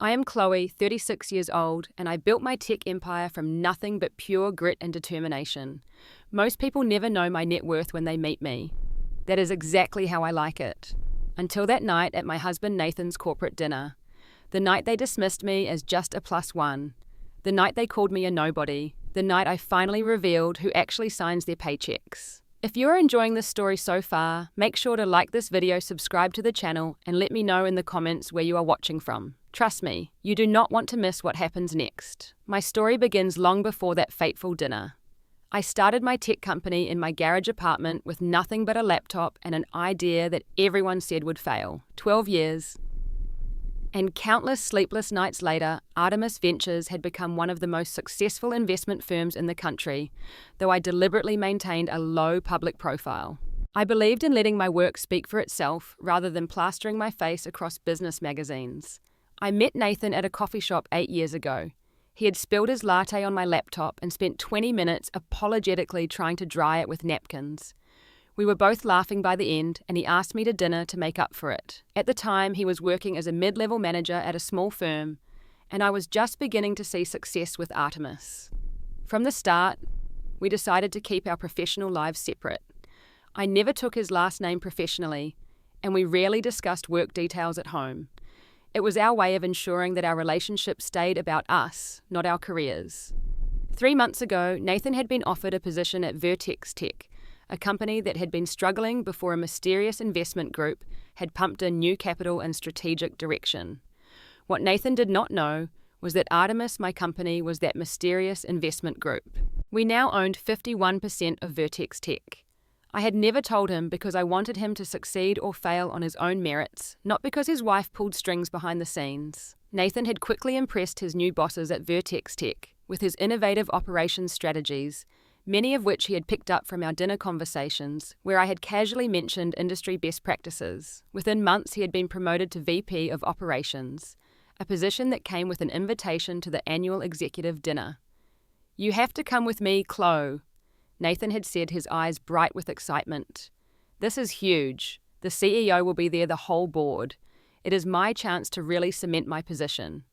I am Chloe, 36 years old, and I built my tech empire from nothing but pure grit and determination. Most people never know my net worth when they meet me. That is exactly how I like it. Until that night at my husband Nathan's corporate dinner. The night they dismissed me as just a +1. The night they called me a nobody. The night I finally revealed who actually signs their paychecks. If you're enjoying this story so far, make sure to like this video, subscribe to the channel, and let me know in the comments where you are watching from. Trust me, you do not want to miss what happens next. My story begins long before that fateful dinner. I started my tech company in my garage apartment with nothing but a laptop and an idea that everyone said would fail. 12 years. And countless sleepless nights later, Artemis Ventures had become one of the most successful investment firms in the country, though I deliberately maintained a low public profile. I believed in letting my work speak for itself rather than plastering my face across business magazines. I met Nathan at a coffee shop 8 years ago. He had spilled his latte on my laptop and spent 20 minutes apologetically trying to dry it with napkins. We were both laughing by the end, and he asked me to dinner to make up for it. At the time, he was working as a mid-level manager at a small firm, and I was just beginning to see success with Artemis. From the start, we decided to keep our professional lives separate. I never took his last name professionally, and we rarely discussed work details at home. It was our way of ensuring that our relationship stayed about us, not our careers. 3 months ago, Nathan had been offered a position at Paychecks, a company that had been struggling before a mysterious investment group had pumped in new capital and strategic direction. What Nathan did not know was that Artemis, my company, was that mysterious investment group. We now owned 51% of Paychecks. I had never told him because I wanted him to succeed or fail on his own merits, not because his wife pulled strings behind the scenes. Nathan had quickly impressed his new bosses at Paychecks with his innovative operations strategies, many of which he had picked up from our dinner conversations, where I had casually mentioned industry best practices. Within months, he had been promoted to VP of Operations, a position that came with an invitation to the annual executive dinner. "You have to come with me, Chloe," Nathan had said, his eyes bright with excitement. "This is huge. The CEO will be there, the whole board. It is my chance to really cement my position."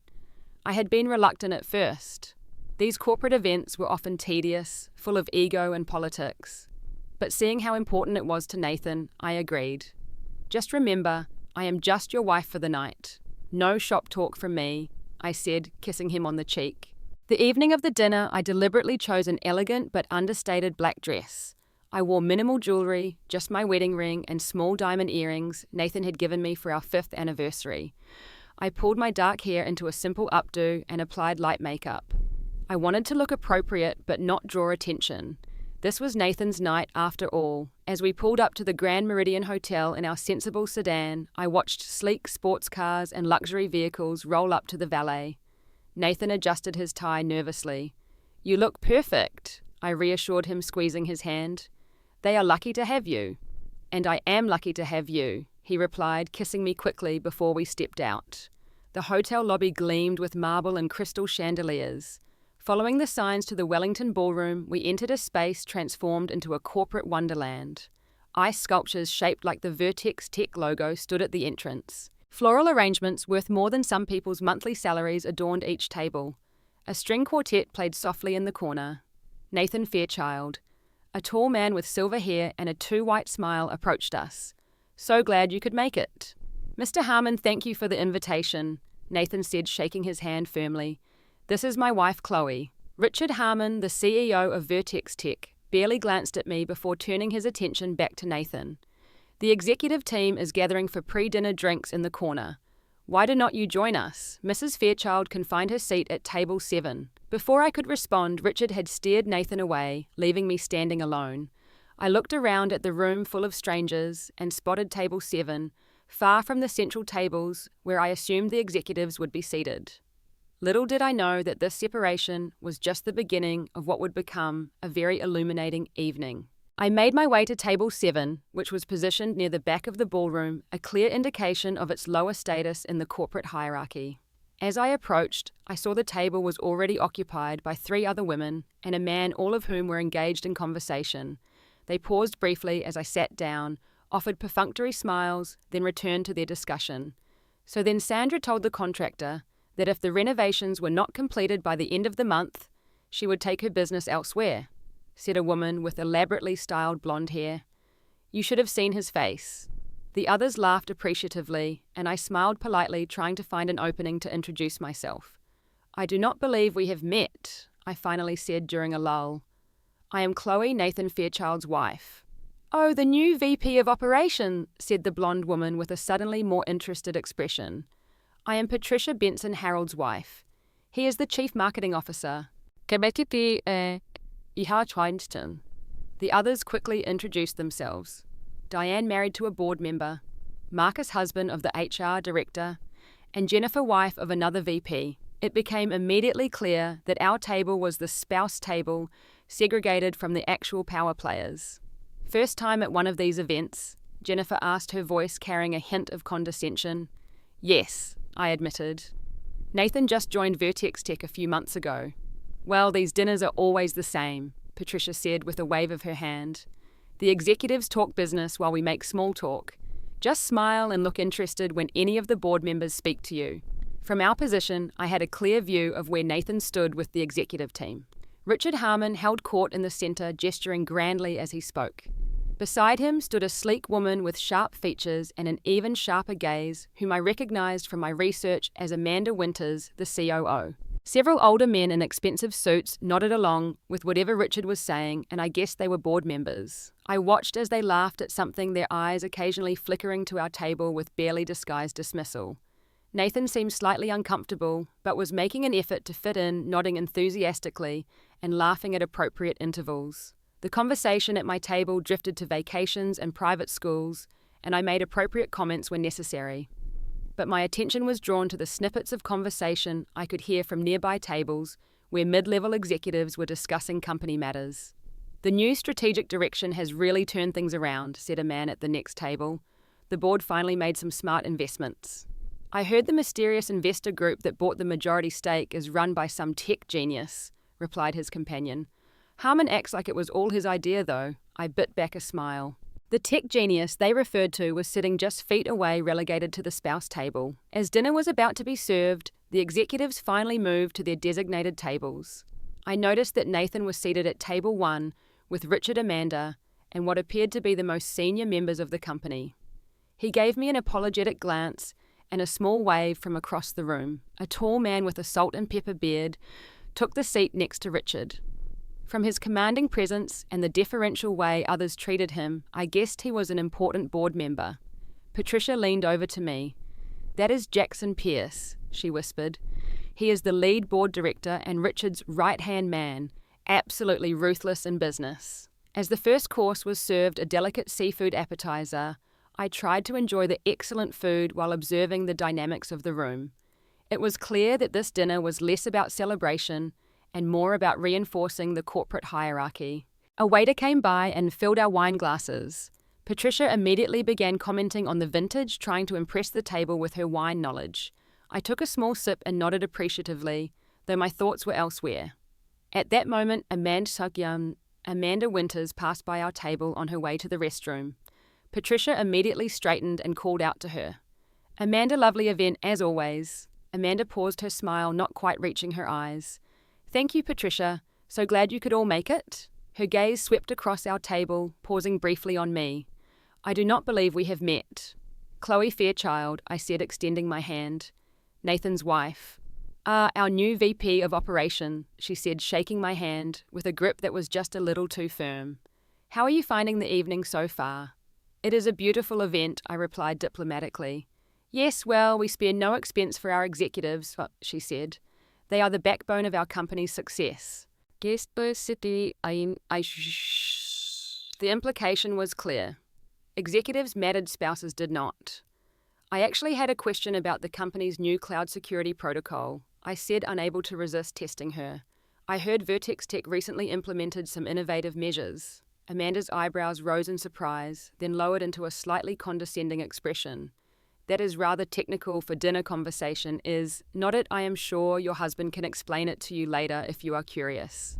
I had been reluctant at first. These corporate events were often tedious, full of ego and politics. But seeing how important it was to Nathan, I agreed. "Just remember, I am just your wife for the night. No shop talk from me," I said, kissing him on the cheek. The evening of the dinner, I deliberately chose an elegant but understated black dress. I wore minimal jewelry, just my wedding ring and small diamond earrings Nathan had given me for our 5th anniversary. I pulled my dark hair into a simple updo and applied light makeup. I wanted to look appropriate but not draw attention. This was Nathan's night after all. As we pulled up to the Grand Meridian Hotel in our sensible sedan, I watched sleek sports cars and luxury vehicles roll up to the valet. Nathan adjusted his tie nervously. "You look perfect," I reassured him, squeezing his hand. "They are lucky to have you." "And I am lucky to have you," he replied, kissing me quickly before we stepped out. The hotel lobby gleamed with marble and crystal chandeliers. Following the signs to the Wellington Ballroom, we entered a space transformed into a corporate wonderland. Ice sculptures shaped like the Paychecks logo stood at the entrance. Floral arrangements worth more than some people's monthly salaries adorned each table. A string quartet played softly in the corner. Nathan Fairchild, a tall man with silver hair and a too-white smile, approached us. "So glad you could make it." "Mr. Harmon, thank you for the invitation," Nathan said, shaking his hand firmly. "This is my wife, Chloe." Richard Harmon, the CEO of Paychecks, barely glanced at me before turning his attention back to Nathan. "The executive team is gathering for pre-dinner drinks in the corner. Why do not you join us? Mrs. Fairchild can find her seat at table 7. Before I could respond, Richard had steered Nathan away, leaving me standing alone. I looked around at the room full of strangers and spotted table 7, far from the central tables where I assumed the executives would be seated. Little did I know that this separation was just the beginning of what would become a very illuminating evening. I made my way to table 7, which was positioned near the back of the ballroom, a clear indication of its lower status in the corporate hierarchy. As I approached, I saw the table was already occupied by 3 other women and a man, all of whom were engaged in conversation. They paused briefly as I sat down, offered perfunctory smiles, then returned to their discussion. So then Sandra told the contractor, that if the renovations were not completed by the end of the month, she would take her business elsewhere, said a woman with elaborately styled blonde hair. You should have seen his face. The others laughed appreciatively, and I smiled politely, trying to find an opening to introduce myself. I do not believe we have met, I finally said during a lull. I am Chloe Nathan Fairchild's wife. Oh, the new VP of Operation, said the blonde woman with a suddenly more interested expression. I am Patricia Benson Harold's wife. He is the Chief Marketing Officer. The others quickly introduced themselves. Diane, married to a board member, Marcus, husband of the HR director, and Jennifer, wife of another VP. It became immediately clear that our table was the spouse table, segregated from the actual power players. First time at one of these events, Jennifer asked, her voice carrying a hint of condescension. Yes, I admitted. Nathan just joined Vertex Tech a few months ago. Well, these dinners are always the same, Patricia said with a wave of her hand. The executives talk business while we make small talk. Just smile and look interested when any of the board members speak to you. From our position, I had a clear view of where Nathan stood with the executive team. Richard Harmon held court in the center, gesturing grandly as he spoke. Beside him stood a sleek woman with sharp features and an even sharper gaze, whom I recognized from my research as Amanda Winters, the COO. Several older men in expensive suits nodded along with whatever Richard was saying, and I guessed they were board members. I watched as they laughed at something, their eyes occasionally flickering to our table with barely disguised dismissal. Nathan seemed slightly uncomfortable, but was making an effort to fit in, nodding enthusiastically and laughing at appropriate intervals. The conversation at my table drifted to vacations and private schools, and I made appropriate comments when necessary. But my attention was drawn to the snippets of conversation I could hear from nearby tables where mid-level executives were discussing company matters. The new strategic direction has really turned things around, said a man at the next table. The board finally made some smart investments. I heard the mysterious investor group that bought the majority stake is run by some tech genius, replied his companion. Harmon acts like it was all his idea, though. I bit back a smile. The tech genius they referred to was sitting just feet away, relegated to the spouse table. As dinner was about to be served, the executives finally moved to their designated tables. I noticed that Nathan was seated at table 1 with Richard, Amanda, and what appeared to be the most senior members of the company. He gave me an apologetic glance and a small wave from across the room. A tall man with a salt and pepper beard took the seat next to Richard. From his commanding presence and the deferential way others treated him, I guessed he was an important board member. Patricia leaned over to me. That is Jackson Pierce, she whispered. He is the lead board director and Richard's right-hand man, absolutely ruthless in business. As the first course was served, a delicate seafood appetizer, I tried to enjoy the excellent food while observing the dynamics of the room. It was clear that this dinner was less about celebration and more about reinforcing the corporate hierarchy. A waiter came by and filled our wine glasses. Patricia immediately began commenting on the vintage, trying to impress the table with her wine knowledge. I took a small sip and nodded appreciatively, though my thoughts were elsewhere. At that moment, Amanda Winters passed by our table on her way to the restroom. Patricia immediately straightened and called out to her. Amanda, lovely event as always. Amanda paused, her smile not quite reaching her eyes. Thank you, Patricia. So glad you could all make it. Her gaze swept across our table, pausing briefly on me. I do not believe we have met. Chloe Fairchild, I said, extending my hand. Nathan's wife. Our new VP of Operation, she said, shaking my hand with a grip that was just a little too firm. How are you finding the evening so far? It is a beautiful event, I replied diplomatically. Yes, well, we spare no expense for our executives, she said. They are the backbone of our company's success. The implication was clear. Executives mattered, spouses did not. I actually had a question about the company's new cloud security protocol, I said, unable to resist testing her. I heard Vertex Tech recently implemented some innovative measures. Amanda's eyebrows rose in surprise, then lowered into a slightly condescending expression. That is rather technical for dinner conversation is, not it, I am sure your husband can explain it to you later if you are curious.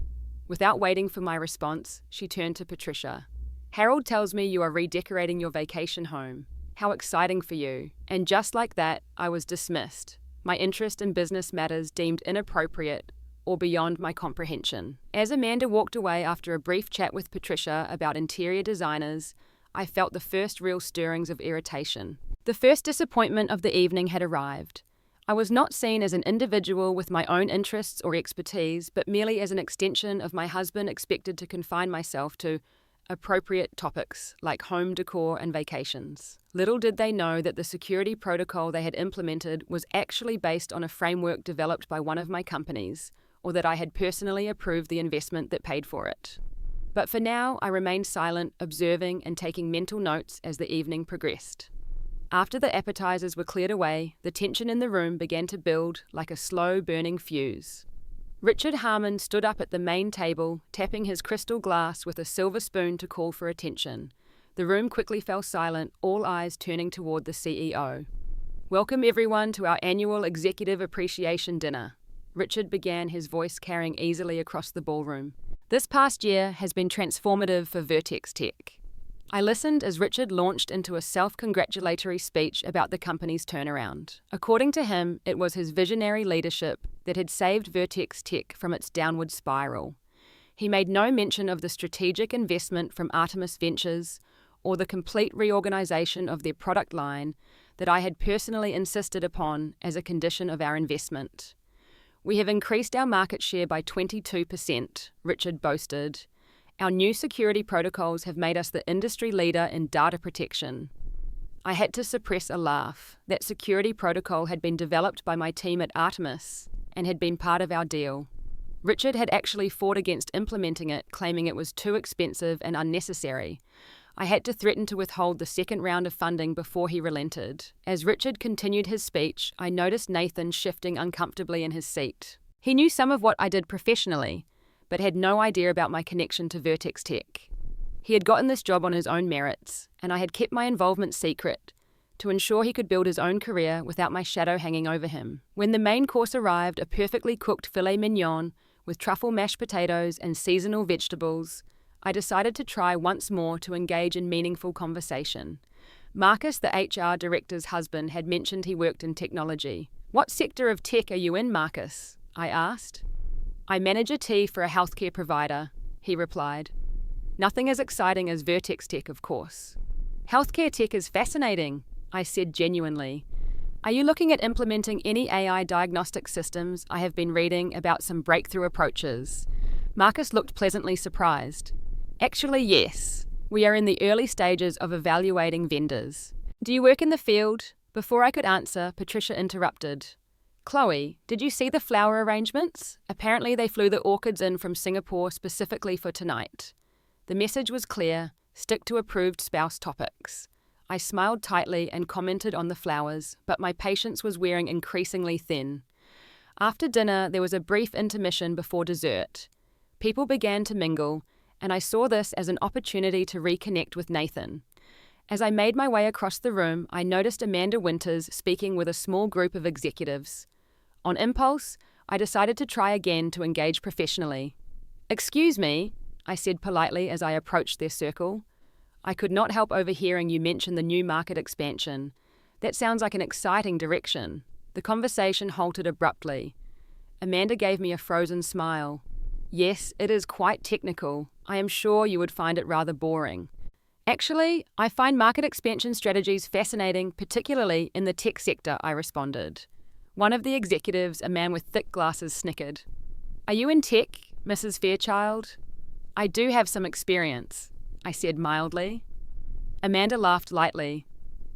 Without waiting for my response, she turned to Patricia. Harold tells me you are redecorating your vacation home. How exciting for you. And just like that, I was dismissed. my interest in business matters deemed inappropriate or beyond my comprehension. As Amanda walked away after a brief chat with Patricia about interior designers, I felt the first real stirrings of irritation. The first disappointment of the evening had arrived. I was not seen as an individual with my own interests or expertise, but merely as an extension of my husband expected to confine myself to appropriate topics like home decor and vacations. Little did they know that the security protocol they had implemented was actually based on a framework developed by one of my companies, or that I had personally approved the investment that paid for it. But for now, I remained silent, observing and taking mental notes as the evening progressed. After the appetizers were cleared away, the tension in the room began to build like a slow-burning fuse. Richard Harmon stood up at the main table, tapping his crystal glass with a silver spoon to call for attention. The room quickly fell silent, all eyes turning toward the CEO. "Welcome everyone to our annual Executive Appreciation Dinner," Richard began, his voice carrying easily across the ballroom. "This past year has been transformative for Vertex Tech." I listened as Richard launched into a self-congratulatory speech about the company's turnaround. According to him, it was his visionary leadership that had saved Vertex Tech from its downward spiral. He made no mention of the strategic investment from Artemis Ventures or the complete reorganization of their product line that I had personally insisted upon as a condition of our investment. "We have increased our market share by 22%, Richard boasted. "Our new security protocols have made us the industry leader in data protection." I had to suppress a laugh. That security protocol had been developed by my team at Artemis and had been part of our deal. Richard had actually fought against implementing it, claiming it was too expensive and unnecessary. I had to threaten to withhold the second round of funding before he relented. As Richard continued his speech, I noticed Nathan shifting uncomfortably in his seat. He knew some of what I did professionally, but had no idea about my connection to Vertex Tech. He had gotten this job on his own merits, and I had kept my involvement secret to ensure he could build his own career without my shadow hanging over him. When the main course arrived, a perfectly cooked filet mignon with truffle mashed potatoes and seasonal vegetables, I decided to try once more to engage in meaningful conversation. Marcus, the HR director's husband, had mentioned he worked in technology. "What sector of tech are you in, Marcus?" I asked. "I manage a tea for a healthcare provider," he replied. "Nothing as exciting as Vertex Tech, of course." "Healthcare tech is fascinating," I said genuinely. "Are you looking at implementing any AI diagnostic systems? I have been reading about some breakthrough approaches." Marcus looked pleasantly surprised. "Actually, yes. We are in the early stages of evaluating vendors." "Do you work in the field?" Before I could answer, Patricia interrupted. "Chloe, did you see the flower arrangements? Apparently they flew the orchids in from Singapore specifically for tonight." The message was clear: stick to approved spouse topics. I smiled tightly and commented on the flowers, but my patience was wearing increasingly thin. After dinner, there was a brief intermission before dessert. People began to mingle, and I saw this as an opportunity to reconnect with Nathan. As I made my way across the room, I noticed Amanda Winters speaking with a small group of executives. On impulse, I decided to try again to engage professionally. "Excuse me," I said politely as I approached their circle. "I could not help overhearing you mention the new market expansion. That sounds like an exciting direction." The conversation halted abruptly. Amanda gave me a frozen smile. "Yes, it is quite technical. I am sure you would find it rather boring." "Actually, I find market expansion strategies fascinating, particularly in the tech sector," I responded. One of the executives, a man with thick glasses, snickered. "Are you in tech, Mrs. Fairchild?" "I do have some experience," I said mildly. Amanda laughed lightly.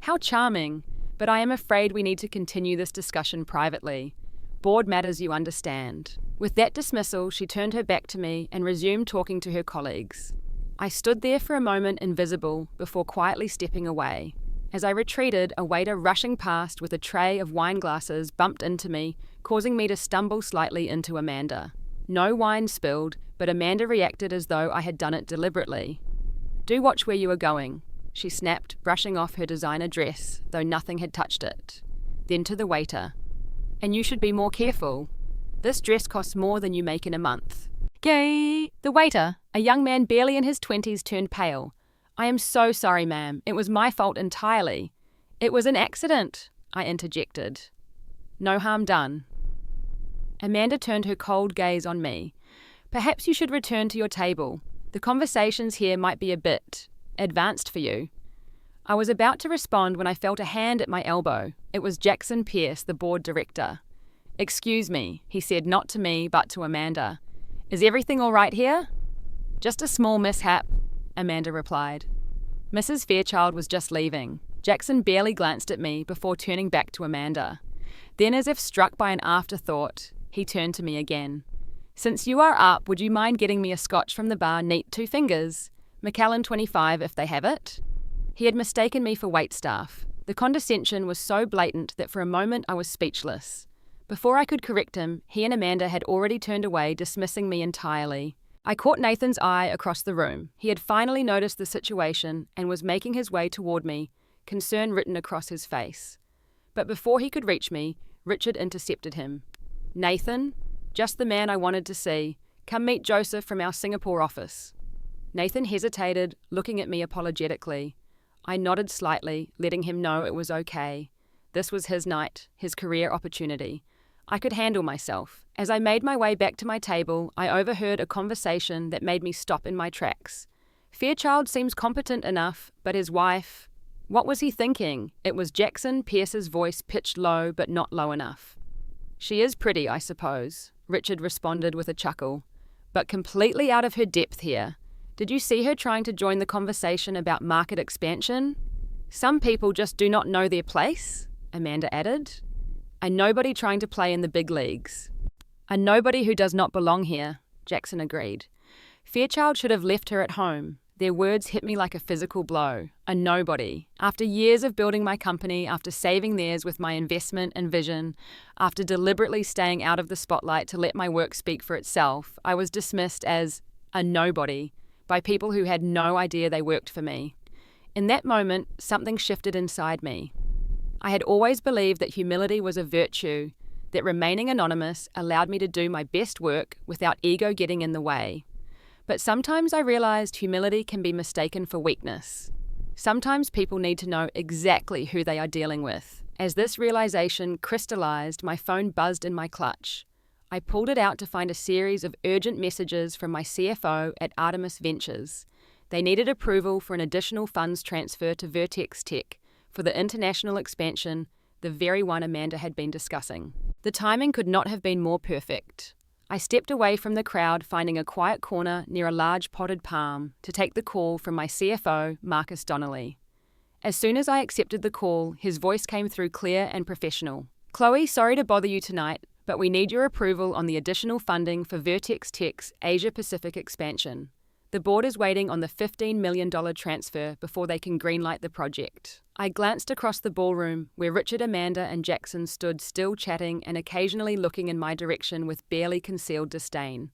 "How charming, but I am afraid we need to continue this discussion privately. Board matters, you understand." With that dismissal, she turned her back to me and resumed talking to her colleagues. I stood there for a moment invisible before quietly stepping away. As I retreated, a waiter rushing past with a tray of wine glasses bumped into me, causing me to stumble slightly into Amanda. No wine spilled, but Amanda reacted as though I had done it deliberately. "Do watch where you are going," she snapped, brushing off her designer dress, though nothing had touched it. Then to the waiter. "And you should be more careful. This dress costs more than you make in a month." "Gay!" The waiter, a young man barely in his 20s, turned pale. "I am so sorry, ma'am. It was my fault entirely." "It was an accident," I interjected. No harm done. Amanda turned her cold gaze on me. Perhaps you should return to your table. The conversations here might be a bit advanced for you. I was about to respond when I felt a hand at my elbow. It was Jackson Pierce, the board director. Excuse me, he said, not to me, but to Amanda. Is everything all right here? Just a small mishap, Amanda replied. Mrs. Fairchild was just leaving. Jackson barely glanced at me before turning back to Amanda. Then, as if struck by an afterthought, he turned to me again. Since you are up, would you mind getting me a scotch from the bar, neat 2 fingers? Macallan 25 if they have it. He had mistaken me for waitstaff. The condescension was so blatant that for a moment I was speechless. Before I could correct him, he and Amanda had already turned away, dismissing me entirely. I caught Nathan's eye across the room. He had finally noticed the situation and was making his way toward me, concern written across his face. But before he could reach me, Richard intercepted him. Nathan, just the man I wanted to see. Come meet Joseph from our Singapore office. Nathan hesitated, looking at me apologetically. I nodded slightly, letting him know it was okay. This was his night, his career opportunity. I could handle myself. As I made my way back to my table, I overheard a conversation that made me stop in my tracks. Fairchild seems competent enough, but his wife... What was he thinking? It was Jackson Pierce's voice, pitched low, but not low enough. She is pretty, I suppose, Richard responded with a chuckle, but completely out of her depth here. Did you see her trying to join the conversation about market expansion? Some people just do not know their place, Amanda added. A nobody trying to play in the big leagues. A nobody who does not belong here, Jackson agreed. Fairchild should have left her at home. Their words hit me like a physical blow. A nobody. After years of building my company, after saving theirs with my investment and vision, after deliberately staying out of the spotlight to let my work speak for itself, I was dismissed as a nobody by people who had no idea they worked for me. In that moment, something shifted inside me. I had always believed that humility was a virtue, that remaining anonymous allowed me to do my best work without ego getting in the way. But sometimes I realized humility can be mistaken for weakness. Sometimes people need to know exactly who they are dealing with. As this realization crystallized, my phone buzzed in my clutch. I pulled it out to find a series of urgent messages from my CFO at Artemis Ventures. They needed approval for an additional funds transfer to Vertex Tech for the international expansion, the very one Amanda had been discussing. The timing could not have been more perfect. I stepped away from the crowd, finding a quiet corner near a large potted palm to take the call from my CFO, Marcus Donnelly. As soon as I accepted the call, his voice came through clear and professional. Chloe, sorry to bother you tonight, but we need your approval on the additional funding for Vertex Tech's Asia-Pacific expansion. The board is waiting on the $15 million transfer before they can greenlight the project. I glanced across the ballroom where Richard, Amanda, and Jackson stood still chatting and occasionally looking in my direction with barely concealed disdain.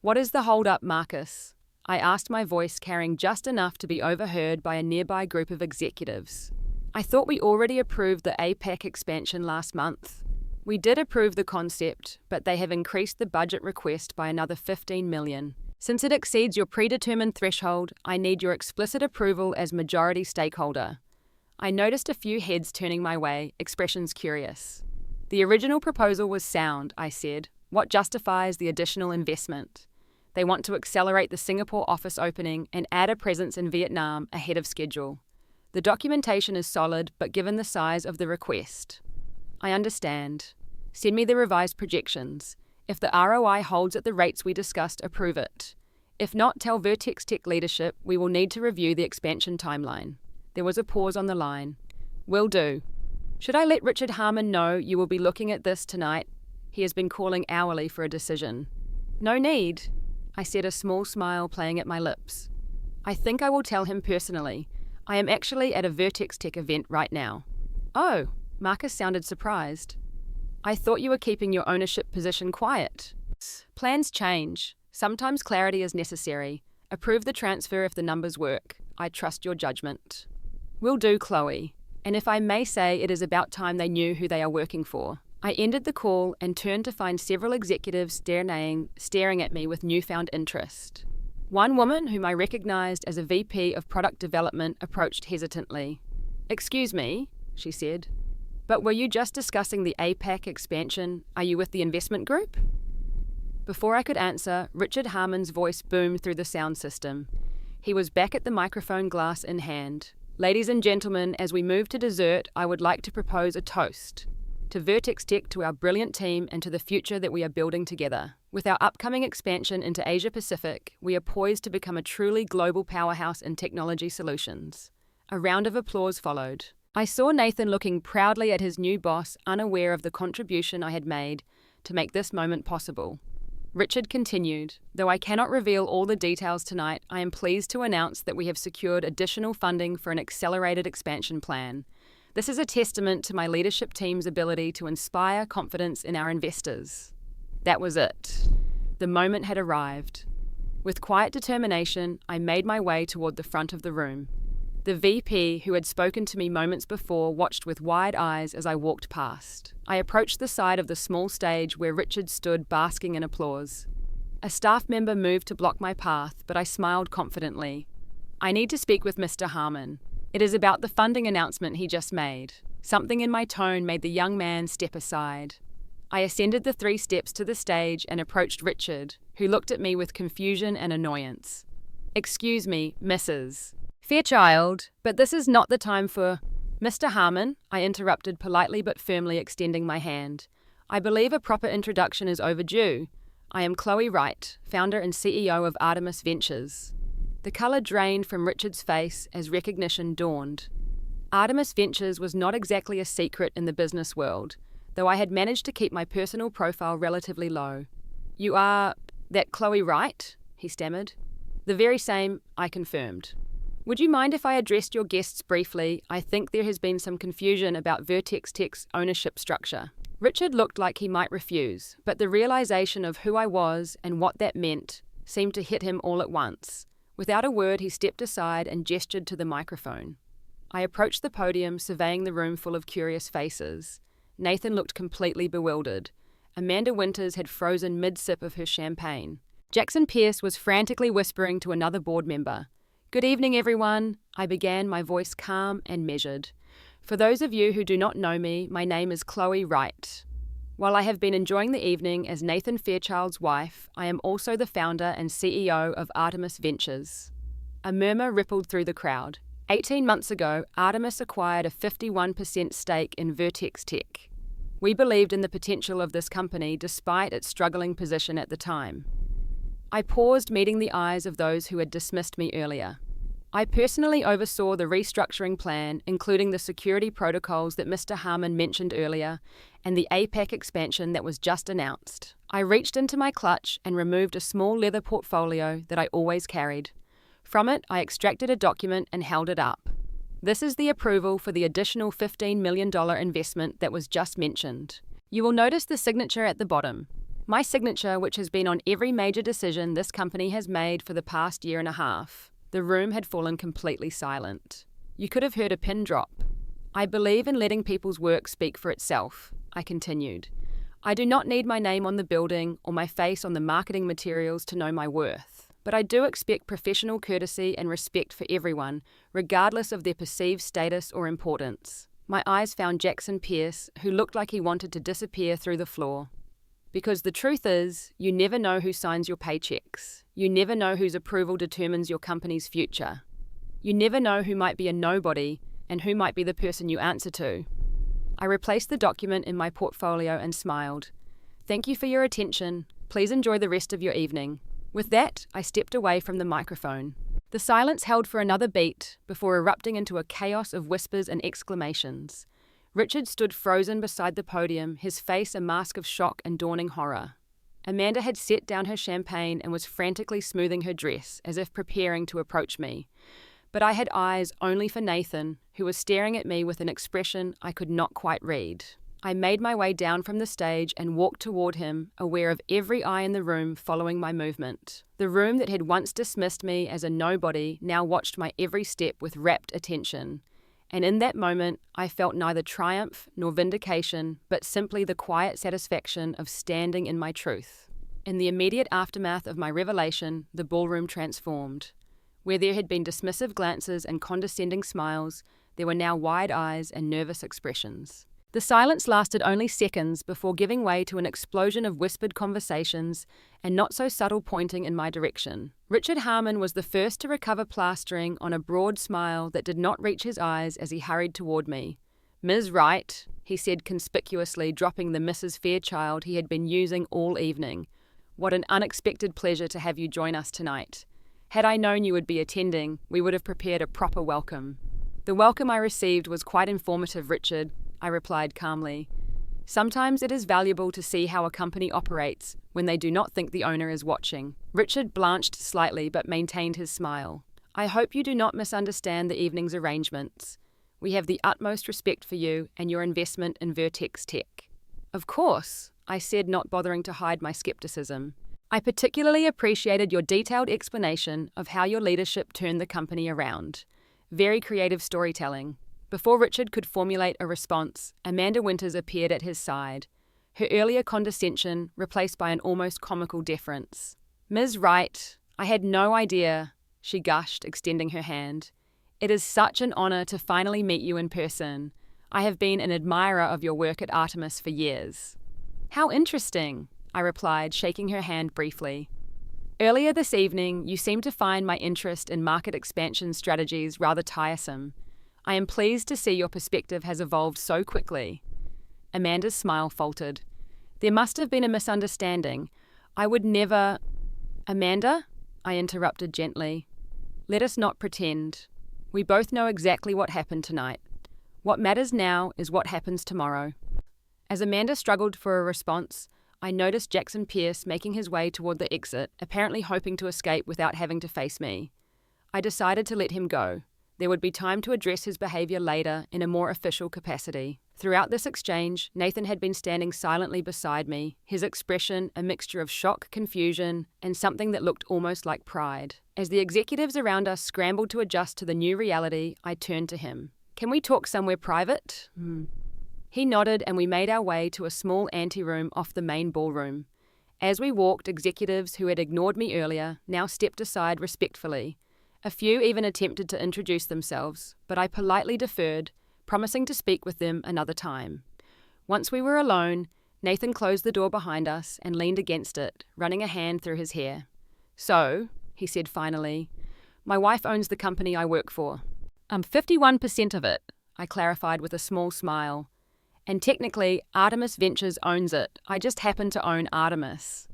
What is the hold-up, Marcus? I asked, my voice carrying just enough to be overheard by a nearby group of executives. I thought we already approved the APAC expansion last month. We did approve the concept, but they have increased the budget request by another $15 million. Since it exceeds your predetermined threshold, I need your explicit approval as majority stakeholder. I noticed a few heads turning my way, expressions curious. The original proposal was sound, I said. What justifies the additional investment? They want to accelerate the Singapore office opening and add a presence in Vietnam ahead of schedule. The documentation is solid, but given the size of the request. I understand. Send me the revised projections. If the ROI holds at the rates we discussed, approve it. If not, tell Vertex Tech leadership we will need to review the expansion timeline. There was a pause on the line. Will do. Should I let Richard Harmon know you will be looking at this tonight? He has been calling hourly for a decision. No need, I said, a small smile playing at my lips. I think I will tell him personally. I am actually at a Vertex Tech event right now. Oh, Marcus sounded surprised. I thought you were keeping your ownership position quiet. Plans change. Sometimes clarity is necessary. Approve the transfer if the numbers work. I trust your judgment. Will do, Chloe. And if I may say, it is about time they knew who they are working for. I ended the call and turned to find several executives staring at me with newfound interest. One woman, whom I recognized as a VP of Product Development, approached hesitantly. Excuse me, she said. But were you just discussing the APAC expansion? Are you with the investment group? Before I could answer, Richard Harmon's voice boomed through the sound system. He was back at the microphone, glass in hand. Ladies and gentlemen, as we move to dessert, I would like to propose a toast to Vertex Tech, to our brilliant team, and to the future that we are building together. With our upcoming expansion into Asia Pacific, we are poised to become a truly global powerhouse in technology solutions. A round of applause followed. I saw Nathan looking proudly at his new boss, unaware of the contribution I had made to make this moment possible. Richard continued, though I cannot reveal all the details tonight, I am pleased to announce that we have secured additional funding for an accelerated expansion plan. This is a testament to my leadership team's ability to inspire confidence in our investors. That was it. The moment had arrived. With quiet determination, I made my way toward the front of the room. The VP, who had spoken to me moments before, watched with wide eyes as I walked past. I approached the side of the small stage where Richard stood basking in applause. A staff member moved to block my path, but I smiled confidently. I need to speak with Mr. Harmon. It is about the funding announcement he just made. Something in my tone made the young man step aside. I ascended the 3 steps to the stage and approached Richard, who looked at me with confusion and annoyance. Excuse me, Mrs. Fairchild, but this is not the time for… Mr. Harmon, I interrupted politely but firmly, extending my hand. I believe a proper introduction is overdue. I am Chloe Wright, founder and CEO of Artemis Ventures. The colour drained from Richard's face as recognition dawned. Artemis Ventures was not exactly a secret in the business world, though I had managed to keep my personal profile relatively low. You are… that Chloe Wright? He stammered. The very same, I confirmed. Would you mind if I addressed your guests briefly? I think there has been some confusion about Vertex Tech's ownership structure. Richard looked like he might refuse, but the realization of who I was and what that meant seemed to hit him all at once. Without a word, he stepped aside and gestured to the microphone. I approached the podium, surveying the room full of curious faces. Nathan looked completely bewildered. Amanda Winters had frozen mid-sip of her champagne. Jackson Pierce was frantically whispering to another board member. Good evening, everyone, I began, my voice calm and measured. For those of you who do not know me, my name is Chloe Wright. While I have been enjoying the evening as Nathan Fairchild's wife, I am also the founder and CEO of Artemis Ventures. A murmur rippled through the crowd. 18 months ago, Artemis acquired a 51% stake in Vertex Tech. We believed in the potential of this company despite its struggling position at the time. I paused, meeting the eyes of those who had dismissed me earlier. I personally oversaw the restructuring plan, including the security protocols that Mr. Harmon mentioned earlier, and the APAC expansion that was just announced. I reached into my clutch and removed a small leather portfolio that I always carried. From it, I extracted a document and held it up. This is the approval for the additional $15 million investment that was just mentioned. You will notice the signature at the bottom. My signature, which has been on every major decision this company has made for the past year and a half. The room had fallen completely silent. You could have heard a pin drop. I believe in letting people's work speak for itself, I continued. I do not need my name on the building or my face on the marketing materials to know my worth. But I do expect professional courtesy and respect for everyone, regardless of their perceived status or importance. My eyes found Jackson Pierce, who looked like he wanted to disappear through the floor. Because the truth is, you never know who signs your paychecks. You never know whose approval determines your company's future. You never know who might be a nobody and who might be the person you answer to. I replaced the document in my portfolio and smiled. Thank you for your attention. Please enjoy the rest of your evening. With that, I stepped away from the microphone. The silence held for another beat before erupting into a chaos of whispers and exclamations. Richard stood frozen beside the podium, his face a mask of shock and dawning horror. Amanda had set down her champagne and was frantically smoothing her dress, as if preparing to approach me. But I had eyes only for Nathan, who was staring at me with an expression I could not quite read. I made my way down from the stage and walked toward him, aware of every eye in the room following my movement. The room that had once dismissed me as a nobody now watched my every step with rapt attention. And in that moment, I felt neither triumph nor vindication, but simply the quiet satisfaction of standing in my truth. In the immediate aftermath of my revelation, the ballroom transformed. Where there had been dismissive glances and condescending smiles, there were now wide eyes and nervous expressions. The silence lasted only seconds before giving way to an explosion of whispered conversations and not-so-subtle pointing in my direction. Richard Harmon was the first to recover plastering on a broad smile that did not reach his eyes as he hurried toward me. "Ms. Wright," he said conspicuously, dropping the Mrs. Fairchild he had been using all evening. "What an unexpected pleasure to have you join us tonight. Had I known you would be attending, we would have prepared a proper welcome." "The welcome I received was quite informative, Richard," I replied calmly. "Sometimes it is valuable to see how a company operates when they do not think the owner is watching." Richard blanched slightly but maintained his smile. "I hope you do not misunderstand the evening's arrangements. We have the utmost respect for you and your investment in Paychecks Tech." "Of course," I said, not bothering to hide my skepticism. "I particularly appreciated your detailed explanation of how your leadership turned the company around. Very creative storytelling." Before Richard could formulate a response, Amanda Winters appeared at his side, her earlier condescension replaced by an almost comical deference. "Ms. Wright, I had no idea," she gushed, extending her hand. "It is such an honor to finally meet you in person. I have been an admirer of your work at Artemis for years." "How interesting," I replied, shaking her hand briefly. "Earlier this evening, you seemed to find my interest in market expansion strategies rather tiresome. I am pleased to see your perspective has evolved so quickly." Amanda's smile faltered. "There must have been a misunderstanding. I would never—" "Amanda," I interrupted gently, "let us not pretend. We both know exactly what happened tonight. What matters now is what happens tomorrow." As Amanda struggled for a response, I noticed Jackson Pierce making his way toward the exit, apparently hoping to escape without having to face me. I decided to let him go. There would be time to address his behavior later in a more official capacity. Throughout this exchange, Nathan had been standing silently beside me, his expression a mixture of shock, confusion, and something that looked almost like pride. As the executives around us scrambled to adjust to the new reality, I turned to him. "Can we talk somewhere private?" He nodded and we made our way to a small anteroom off the main ballroom. As we walked, executives who had ignored me earlier now stepped aside respectfully. A few even attempted to introduce themselves, but I politely deferred, promising to speak with them another time. Once we were alone, Nathan closed the door behind us and leaned against it, running a hand through his hair. "So," he said finally, "my wife owns the company I work for." 51% of it," I clarified with a small smile. "And technically, Artemis Ventures owns it. I just happen to own Artemis."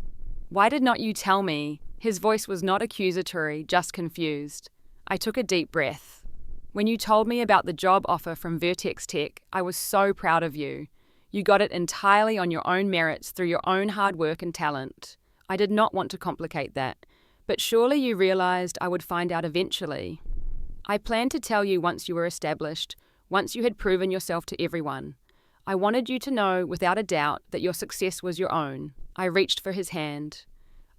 "Why did not you tell me?" His voice was not accusatory, just confused. I took a deep breath. "When you told me about the job offer from Paychecks Tech, I was so proud of you. You got it entirely on your own merits through your own hard work and talent. I did not want to complicate that, but surely you realized I would find out eventually. I planned to tell you once you were established, once you had proven yourself to everyone. I wanted you to know without a doubt that your success was your own." I reached for his hand.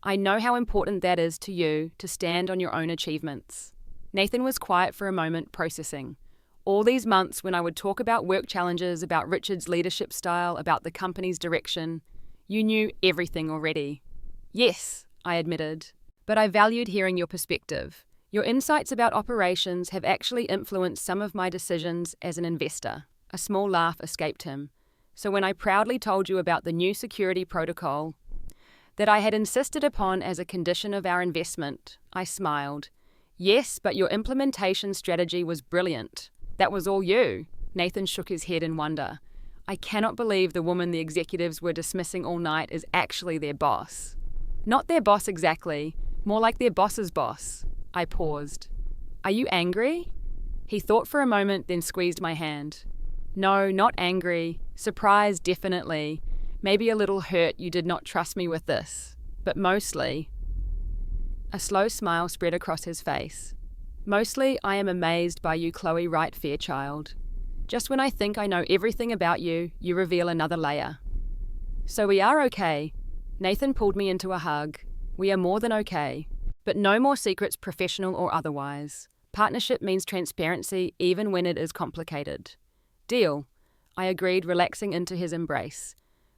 "I know how important that is to you to stand on your own achievements." Nathan was quiet for a moment, processing. All these months when I would talk about work challenges, about Richard's leadership style, about the company's direction, you knew everything already. "Yes," I admitted, "but I valued hearing your perspective. Your insights about operations have actually influenced some of my decisions as an investor." A small laugh escaped him. "So when I proudly told you about the new security protocol that I had insisted upon as a condition of our investment," I smiled. "Yes, but your implementation strategy was brilliant. That was all you." Nathan shook his head in wonder. "I cannot believe the woman the executives were dismissing all night is actually their boss." "Not their boss exactly, more like their boss's boss." I paused. "Are you angry?" He thought for a moment, then squeezed my hand. "No, not angry. Surprised, definitely. Maybe a little hurt you did not trust me with this. But mostly—" A slow smile spread across his face. "Mostly, I am amazed by you, Chloe Wright Fairchild. Just when I think I know everything about you, you reveal another layer." "So we are okay." Nathan pulled me into a hug. "We are more than okay. But no more secrets, professional or otherwise. Partnership means transparency even when it is complicated." "Deal," I agreed, relaxing into his embrace.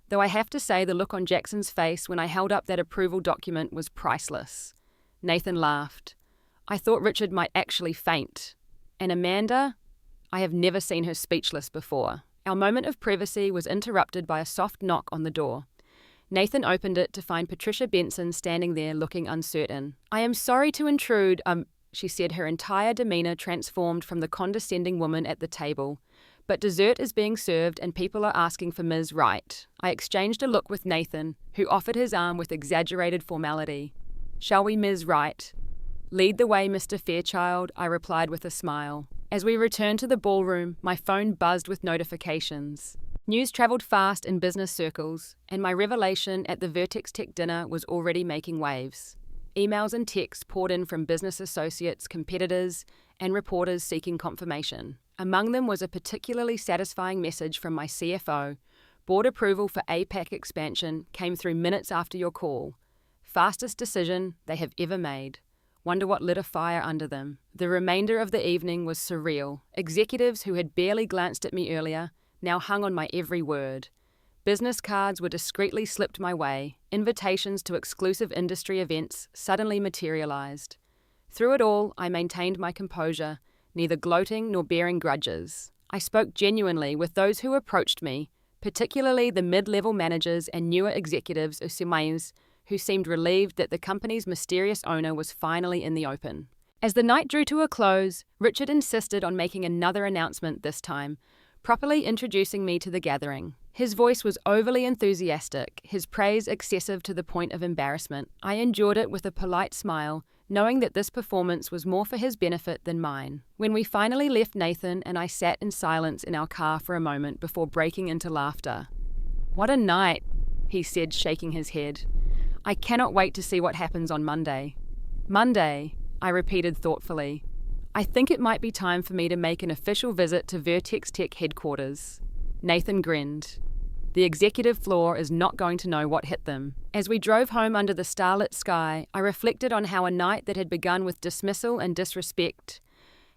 Though I have to say the look on Jackson's face when I held up that approval document was priceless. Nathan laughed. "I thought Richard might actually faint. And Amanda? I have never seen her speechless before." Our moment of privacy was interrupted by a soft knock on the door. Nathan opened it to find Patricia Benson standing there looking uncertain. "I am sorry to intrude," she said, her entire demeanor transformed from the condescending woman at the table. "But dessert is being served and people are asking for Ms. Wright." I exchanged a look with Nathan, who offered his arm with exaggerated formality. "Shall we, Ms. Wright?" "Lead the way, Mr. Fairchild," I replied with a smile. As we returned to the ballroom, my phone buzzed with notifications. News travelled fast in business circles, and my revelation at the Vertex Tech dinner was already making waves. Emails and texts poured in from business associates, competitors, and reporters seeking confirmation. Among them was a particularly satisfying message from my CFO. "Board approval for APAC expansion came through minutes after your call. Fastest decision they have ever made. Wonder what lit a fire under them." The remainder of the evening was surreal. Executives who had barely glanced at me earlier now hung on my every word. Business cards were discreetly slipped my way. Invitations to exclusive industry events suddenly materialized. Through it all, I maintained my composure, neither gloating nor bearing grudges. I spoke genuinely with those who approached me, particularly the mid-level managers and newer executives of Semains, who seemed relieved that the company's mysterious owner was finally in the open. As the night drew to a close, Richard insisted on making another announcement this time, properly introducing me to the gathering. His voice was overly enthusiastic, his praise excessive to the point of embarrassment. I endured it with a polite smile, knowing that this performance was more for his benefit than mine. When we finally left, Nathan and I sat in silence in our car for a moment before breaking into laughter. "What a night," he said, shaking his head. "I cannot wait to see what happens on Monday." "Monday," I repeated thoughtfully. "I think it might be time for me to make an official visit to Vertex Tech headquarters." Nathan grinned. The executive floor is not going to know what hit them. As we drove home under the starlit sky, I reflected on how a night that had begun with dismissal and disrespect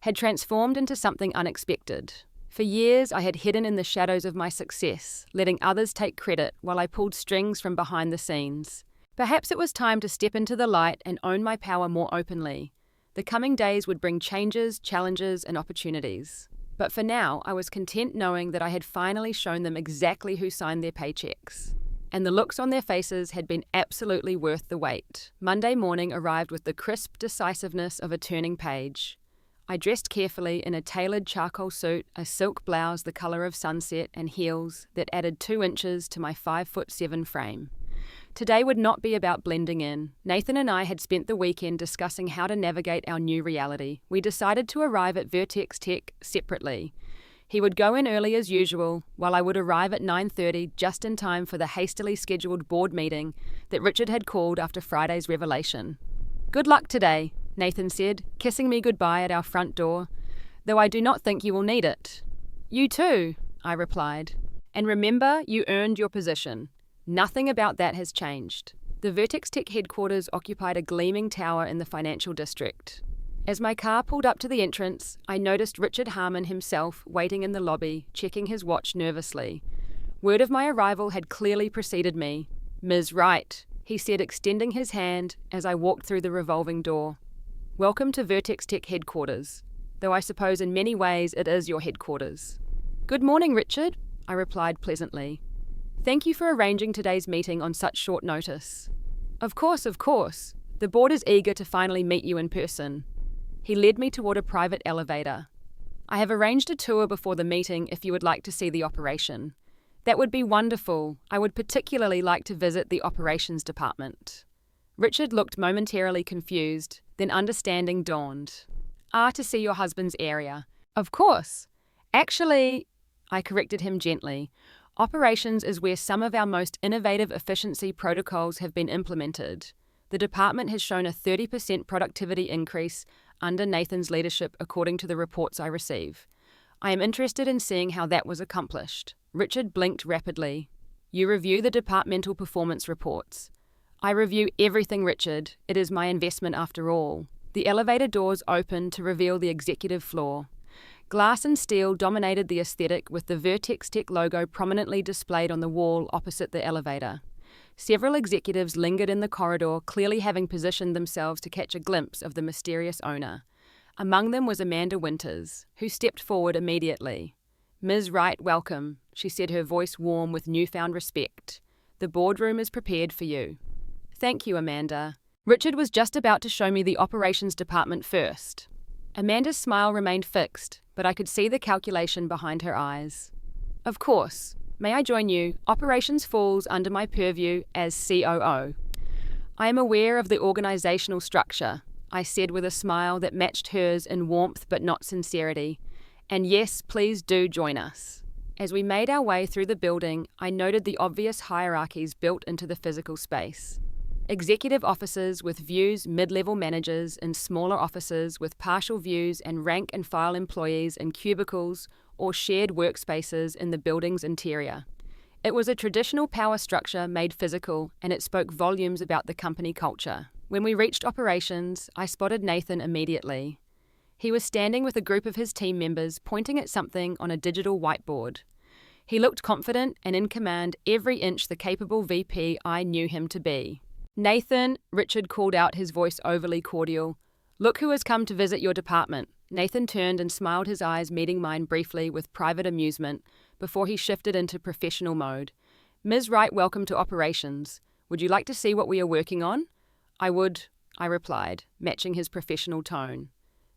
had transformed into something unexpected. For years, I had hidden in the shadows of my success, letting others take credit while I pulled strings from behind the scenes. Perhaps it was time to step into the light and own my power more openly. The coming days would bring changes, challenges, and opportunities. But for now, I was content knowing that I had finally shown them exactly who signed their paychecks. And the looks on their faces had been absolutely worth the wait. Monday morning arrived with the crisp decisiveness of a turning page. I dressed carefully in a tailored charcoal suit, a silk blouse the colour of sunset, and heels that added 2 inches to my 5'7" frame. Today would not be about blending in. Nathan and I had spent the weekend discussing how to navigate our new reality. We decided to arrive at Vertex Tech separately. He would go in early as usual, while I would arrive at 9:30 just in time for the hastily scheduled board meeting that Richard had called after Friday's revelation. "Good luck today," Nathan said, kissing me goodbye at our front door, "though I do not think you will need it." "You too," I replied. "And remember, you earned your position. Nothing about that has changed." The Vertex Tech headquarters occupied a gleaming tower in the financial district. As my car pulled up to the entrance, I noticed Richard Harmon himself waiting in the lobby, checking his watch nervously. Word of my arrival had clearly preceded me. "Ms. Wright," he said, extending his hand as I walked through the revolving door. "Welcome to Vertex Tech headquarters, though I suppose in many ways it is your headquarters." "Good morning, Richard," I replied pleasantly. "Thank you for arranging today's meeting on such short notice." Of course. The board is eager to finally meet you in person." He led me toward a private elevator. "I have arranged a tour before the meeting if you would like to see the operation." "That would be wonderful. I would particularly like to visit the operations department." Richard looked momentarily confused, then understanding dawned. "To see your husband's area." "Of course. Actually," I corrected him gently, "operations is where some of our most innovative efficiency protocols have been implemented. The department has shown a 30% productivity increase under Nathan's leadership according to the reports I receive. I am interested in seeing how that was accomplished." Richard blinked rapidly. "You review the departmental performance reports." "I review everything, Richard. It is my investment after all." The elevator doors opened to reveal the executive floor. Glass and steel dominated the aesthetic, with the Vertex Tech logo prominently displayed on the wall opposite the elevator. Several executives lingered in the corridor, clearly having positioned themselves to catch a glimpse of the mysterious owner. Among them was Amanda Winters, who stepped forward immediately. "Ms. Wright, welcome. she said, her voice warm with newfound respect. "The boardroom is prepared for you." "Thank you, Amanda." Richard was just about to show me the operations department first. Amanda's smile remained fixed, but I could see the calculation behind her eyes. "Of course. May I join you? Operations falls under my purview as COO. I am aware of the organizational structure," I said with a smile that matched hers in warmth but not sincerity. "And yes, please do join us." As we made our way through the building, I noted the obvious hierarchies built into the physical space. Executive offices with views, mid-level managers, and smaller offices with partial views, and rank and file employees in cubicles or shared workspaces in the building's interior. It was a traditional power structure made physical, and it spoke volumes about the company culture. When we reached operations, I spotted Nathan immediately. He was standing with a group of his team members pointing at something on a digital whiteboard. He looked confident and in command every inch the capable VP I knew him to be. "Nathan," Richard called out, his voice overly cordial. "Look who has come to visit your department." Nathan turned and smiled, his eyes meeting mine briefly with private amusement before he shifted into professional mode. "Ms. Wright, welcome to operations. Would you like to see what we are working on?" "I would," I replied, matching his professional tone.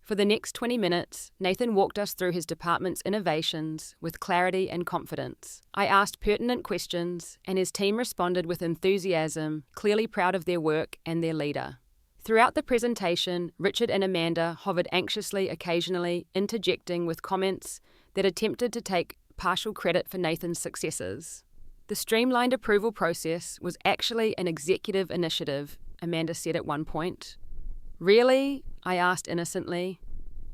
For the next 20 minutes, Nathan walked us through his department's innovations with clarity and confidence. I asked pertinent questions, and his team responded with enthusiasm, clearly proud of their work and their leader. Throughout the presentation, Richard and Amanda hovered anxiously, occasionally interjecting with comments that attempted to take partial credit for Nathan's successes. "The streamlined approval process was actually an executive initiative," Amanda said at one point. "Really?" I asked innocently.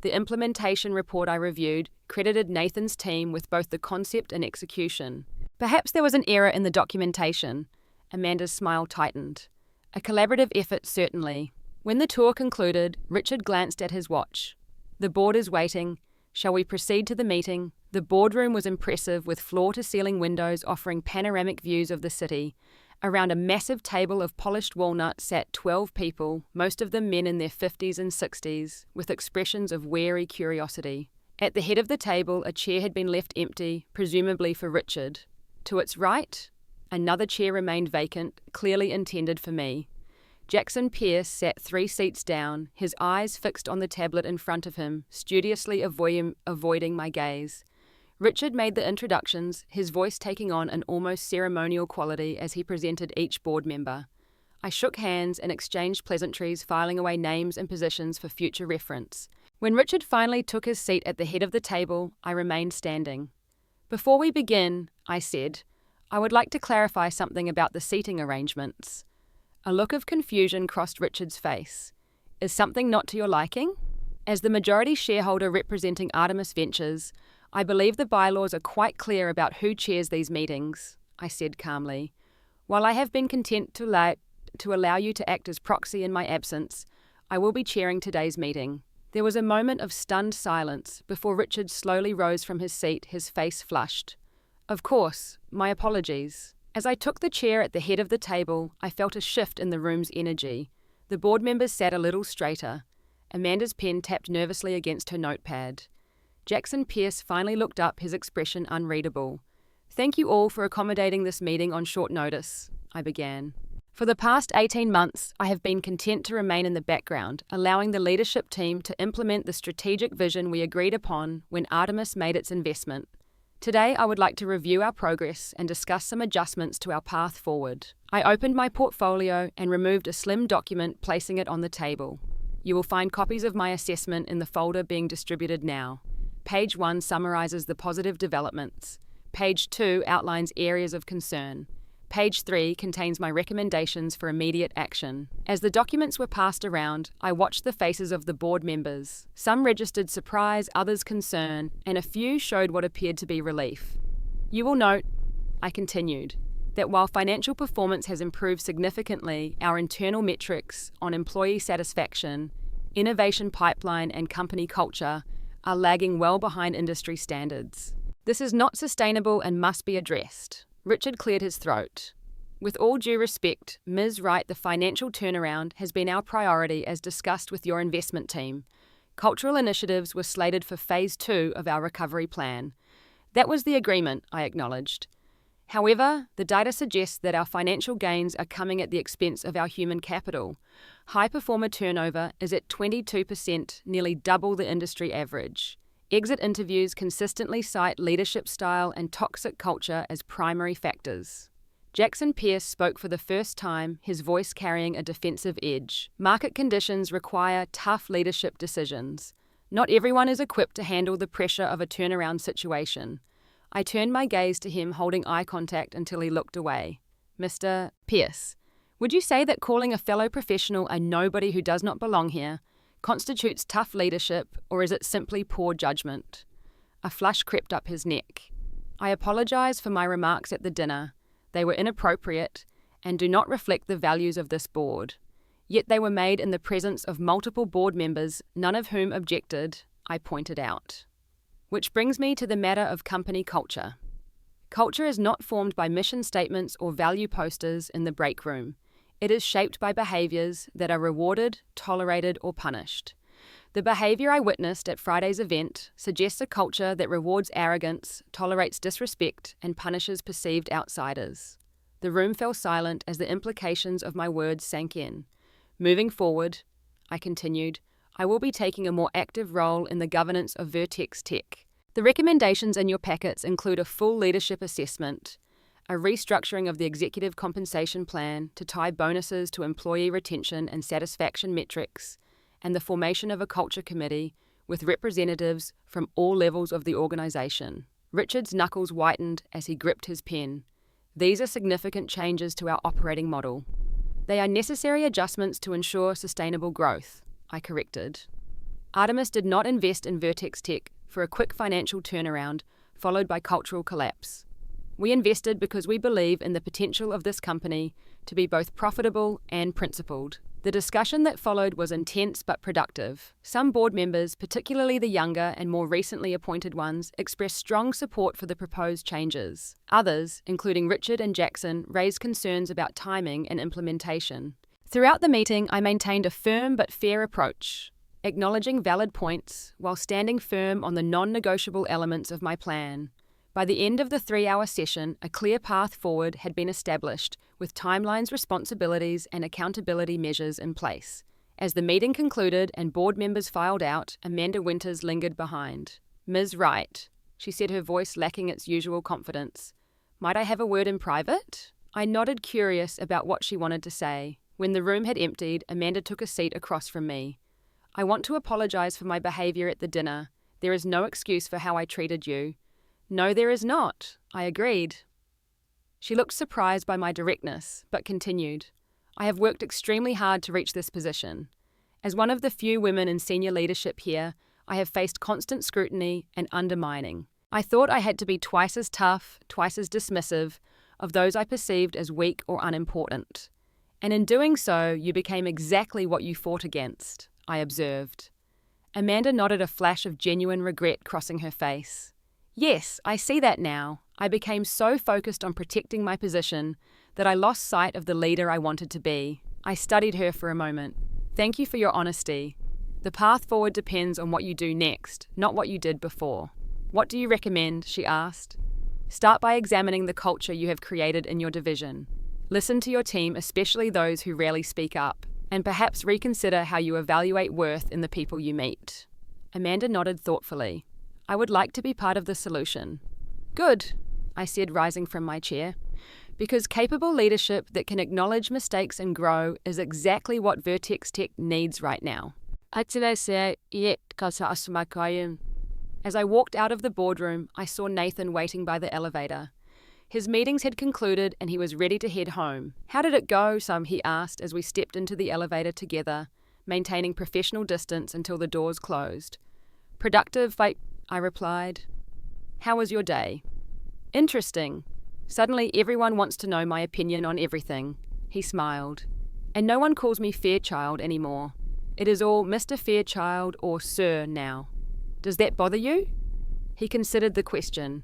The implementation report I reviewed credited Nathan's team with both the concept and execution. "Perhaps there was an error in the documentation." Amanda's smile tightened. "A collaborative effort, certainly." When the tour concluded, Richard glanced at his watch. "The board is waiting. Shall we proceed to the meeting?" The boardroom was impressive, with floor-to-ceiling windows offering panoramic views of the city. Around a massive table of polished walnut sat 12 people, most of them men in their 50s and 60s, with expressions of wary curiosity. At the head of the table, a chair had been left empty, presumably for Richard. To its right, another chair remained vacant, clearly intended for me. Jackson Pierce sat 3 seats down, his eyes fixed on the tablet in front of him, studiously avoiding my gaze. Richard made the introductions, his voice taking on an almost ceremonial quality as he presented each board member. I shook hands and exchanged pleasantries, filing away names and positions for future reference. When Richard finally took his seat at the head of the table, I remained standing. "Before we begin," I said, "I would like to clarify something about the seating arrangements." A look of confusion crossed Richard's face. "Is something not to your liking?" As the majority shareholder representing Artemis Ventures, I believe the bylaws are quite clear about who chairs these meetings, I said calmly. "While I have been content to allow you to act as proxy in my absence, I will be chairing today's meeting." There was a moment of stunned silence before Richard slowly rose from his seat, his face flushed. "Of course, my apologies." As I took the chair at the head of the table, I felt a shift in the room's energy. The board members sat a little straighter. Amanda's pen tapped nervously against her notepad. Jackson Pierce finally looked up, his expression unreadable. "Thank you all for accommodating this meeting on short notice," I began. "For the past 18 months, I have been content to remain in the background, allowing the leadership team to implement the strategic vision we agreed upon when Artemis made its investment. Today, I would like to review our progress and discuss some adjustments to our path forward." I opened my portfolio and removed a slim document, placing it on the table. You will find copies of my assessment in the folder being distributed now. Page 1 summarizes the positive developments. Page 2 outlines areas of concern. Page 3 contains my recommendations for immediate action. As the documents were passed around, I watched the faces of the board members. Some registered surprise, others concern, and a few showed what appeared to be relief. "You will note," I continued, "that while financial performance has improved significantly, our internal metrics on employee satisfaction, innovation pipeline, and company culture are lagging well behind industry standards. This is not sustainable and must be addressed." Richard cleared his throat. "With all due respect, Ms. Wright, the financial turnaround has been our priority as discussed with your investment team. Cultural initiatives were slated for Phase 2 of our recovery plan. That was the agreement, I acknowledged. However, the data suggests that our financial gains are coming at the expense of our human capital. High performer turnover is at 22%, nearly double the industry average. Exit interviews consistently cite leadership style and toxic culture as primary factors. Jackson Pierce spoke for the first time, his voice carrying a defensive edge. Market conditions require tough leadership decisions. Not everyone is equipped to handle the pressure of a turnaround situation. I turned my gaze to him, holding eye contact until he looked away. Mr. Pierce, would you say that calling a fellow professional a nobody who does not belong here constitutes tough leadership, or is it simply poor judgment? A flush crept up his neck. I apologize for my remarks at the dinner. They were inappropriate and do not reflect the values of this board. Yet they were made in the presence of multiple board members, none of whom objected, I pointed out. Which brings me to the matter of company culture. Culture is not formed by mission statements or value posters in the break room. It is shaped by behaviours that are rewarded, tolerated, or punished. The behaviour I witnessed at Friday's event suggests a culture that rewards arrogance, tolerates disrespect, and punishes perceived outsiders. The room fell silent as the implications of my words sank in. Moving forward, I continued, I will be taking a more active role in the governance of Vertex Tech. The recommendations in your packets include a full leadership assessment, a restructuring of the executive compensation plan to tie bonuses to employee retention and satisfaction metrics, and the formation of a culture committee with representatives from all levels of the organisation. Richard's knuckles whitened as he gripped his pen. These are significant changes to our operating model. They are necessary adjustments to ensure sustainable growth, I corrected. Artemis did not invest in Vertex Tech for a quick financial turnaround followed by cultural collapse. We invested because we believe in the potential of this company to be both profitable and principled. The discussion that followed was intense but productive. Some board members, particularly the younger and more recently appointed ones, expressed strong support for the proposed changes. Others, including Richard and Jackson, raised concerns about timing and implementation. Throughout the meeting, I maintained a firm but fair approach, acknowledging valid points while standing firm on the non-negotiable elements of my plan. By the end of the 3-hour session, a clear path forward had been established, with timelines, responsibilities, and accountability measures in place. As the meeting concluded and board members filed out, Amanda Winters lingered behind. Ms. Wright, she said, her voice lacking its usual confidence. Might I have a word in private? I nodded, curious about what she wanted to say. When the room had emptied, Amanda took a seat across from me. I want to apologize for my behavior at the dinner. There is no excuse for how I treated you. No, there is not, I agreed. She looked surprised by my directness, but continued. I have worked extremely hard to reach this position. As one of the few women in senior leadership here, I have faced constant scrutiny and undermining. I thought I had to be twice as tough, twice as dismissive of those I perceived as weak or unimportant. And in doing so, you became exactly what you fought against, I observed. Amanda nodded, a flash of genuine regret crossing her face. Yes, I see that now. I became so focused on protecting my position that I lost sight of the leader I wanted to be. I studied her for a moment. Thank you for your honesty. The path forward depends on what you do next, not what you did before. What do you recommend? She asked. Start by examining the culture you have created in your division. Listen to your team, especially those who rarely speak up, and perhaps reconsider how you evaluate worth in the people you meet. Amanda nodded thoughtfully. I would like to be part of the solution. Good, I said, rising from my chair, because capable leadership that can acknowledge mistakes and grow is exactly what Vertex Tech needs right now. As I walked out of the boardroom, I saw Nathan waiting by the elevator. His meetings had concluded and he was ready to head home. How did it go, he asked as we stepped into the elevator together, maintaining professional distance until the doors closed. Productive, I replied. How was your day? Interesting. Suddenly everyone wants to know my opinion on everything. He smiled. And no one calls me Fairchild anymore. It is all Mr. Fairchild or Sir now. Does that bother you? He considered the question.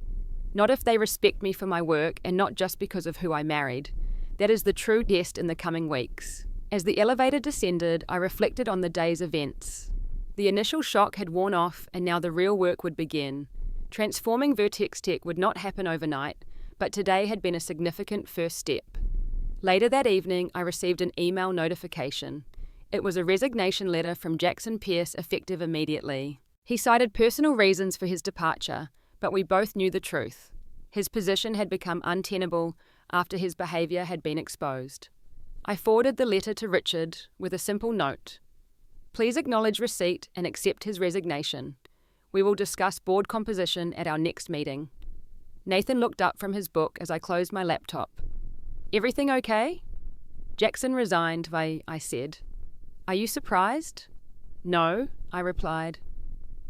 Not if they respect me for my work and not just because of who I married. That is the true test in the coming weeks. As the elevator descended, I reflected on the day's events. The initial shock had worn off and now the real work would begin. Transforming Vertex Tech would not happen overnight, but today had been a significant first step. Later that evening, I received an email notification. It was a resignation letter from Jackson Pierce, effective immediately. He cited personal reasons for his departure, but we both knew the truth. His position had become untenable after his behaviour had been exposed. I forwarded the letter to Richard with a simple note. Please acknowledge receipt and accept his resignation. We will discuss board composition at our next meeting. Nathan looked up from his book as I closed my laptop. Everything okay? Jackson resigned, I said. Are you surprised? No, I replied.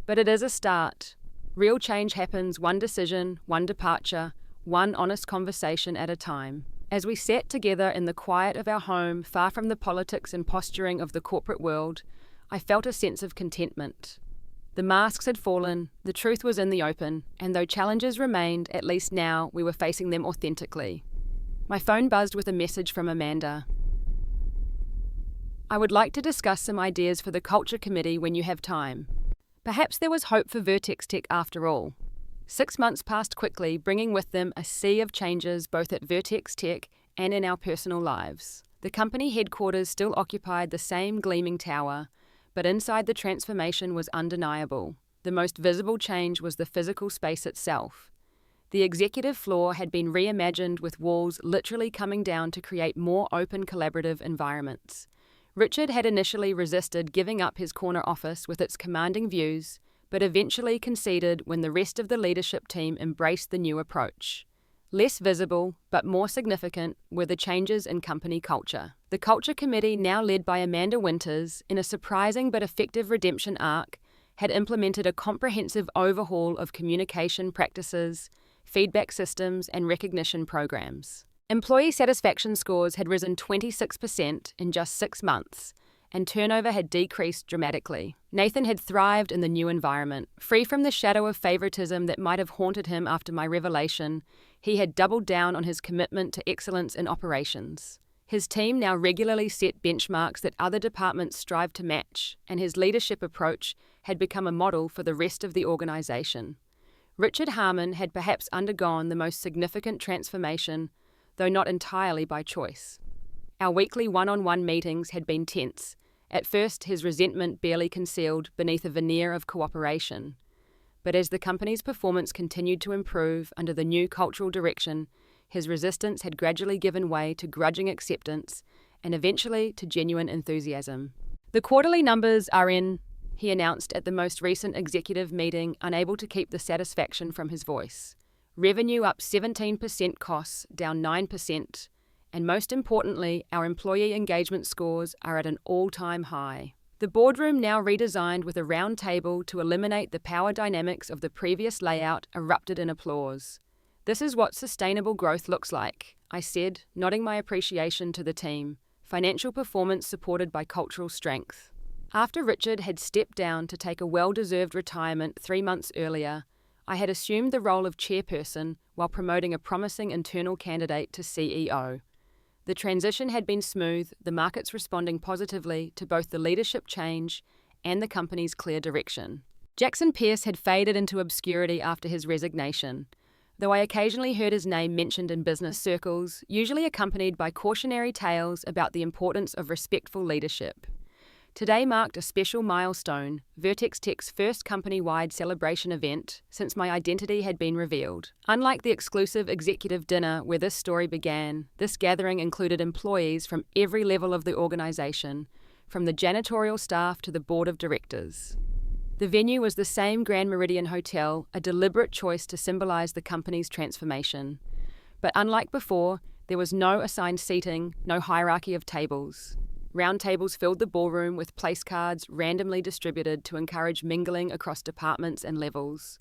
But it is a start. Real change happens one decision, one departure, one honest conversation at a time. As we sat together in the quiet of our home, far from the politics and posturing of the corporate world, I felt a sense of contentment. The masks had fallen, the truth was in the open, and though challenges remained, at least now we were facing them authentically. My phone buzzed with a message from Amanda. I would like to discuss some ideas for the Culture Committee when you have time. Perhaps there was hope for Vertex Tech after all. 6 months passed quickly, bringing with them a sea of changes both at Vertex Tech and in our personal lives. The company headquarters still occupied the same gleaming tower, but inside the transformation was undeniable. The most visible change was the physical space itself. The executive floor had been reimagined with walls literally coming down to create more open collaborative environments. Richard had initially resisted giving up his corner office with its commanding views, but eventually conceded when the rest of the leadership team embraced the new approach. Less visible, but more significant, were the changes in company culture. The Culture Committee, now led by Amanda Winters, in a surprising but effective redemption arc, had implemented a comprehensive overhaul of communication practices, feedback systems, and recognition programs. Employee satisfaction scores had risen 26% in just 6 months, and turnover had decreased dramatically. Nathan had thrived in the new environment. Free from the shadow of favoritism that might have haunted him after my revelation, he had doubled down on his commitment to excellence in operations. His team now regularly set benchmarks that other departments strive to match, and his leadership approach had become a model for the rest of the organization. Richard Harmon had perhaps undergone the most significant transformation, though not entirely by choice. Our weekly one-on-one meetings had been tense. At first, his resentment barely concealed beneath a veneer of cooperation. But as the company's performance continued to improve under the new cultural direction, his resistance had gradually given way to grudging acceptance and eventually to genuine enthusiasm. The quarterly numbers are in, he announced at the most recent executive meeting, unable to keep the satisfaction from his voice. Revenue up 17%, costs down 9%, and most importantly, our employee engagement scores are at an all-time high. The boardroom, now redesigned with a round table to eliminate the power dynamics of the previous layout, erupted in applause. This is what sustainable growth looks like, I said, nodding my appreciation to the team. Financial performance supported by cultural strength. After Richard had stepped down to take a well-deserved retirement 3 months earlier, I had assumed the role of chairperson while promoting a promising internal candidate to CEO. The transition had been smooth, the markets responding positively to both the leadership change and the company's clear direction. Jackson Pierce had faded into obscurity after his resignation, though I occasionally heard his name mentioned in business circles, usually accompanied by cautionary tales about the importance of respectful leadership. Today marked a special milestone, Vertex Tech's first company-wide celebration event since my identity had been revealed. Unlike the exclusive executive dinner where this story began, this gathering included employees from every level of the organization, from the janitorial staff to the board of directors. The venue was the same Grand Meridian Hotel, a deliberate choice to symbolize the company's transformation. But unlike before, there was no assigned seating, no hierarchy of tables. Round tables filled the ballroom with place cards randomly distributed to encourage mingling across departments and levels.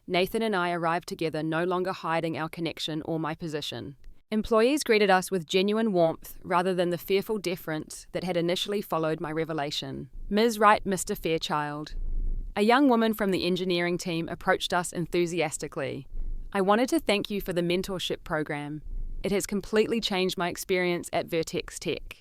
Nathan and I arrived together, no longer hiding our connection or my position. Employees greeted us with genuine warmth rather than the fearful deference that had initially followed my revelation. Ms. Wright, Mr. Fairchild. A young woman from the engineering team approached us enthusiastically. I wanted to thank you for the mentorship program. It has completely changed my experience at Vertex Tech.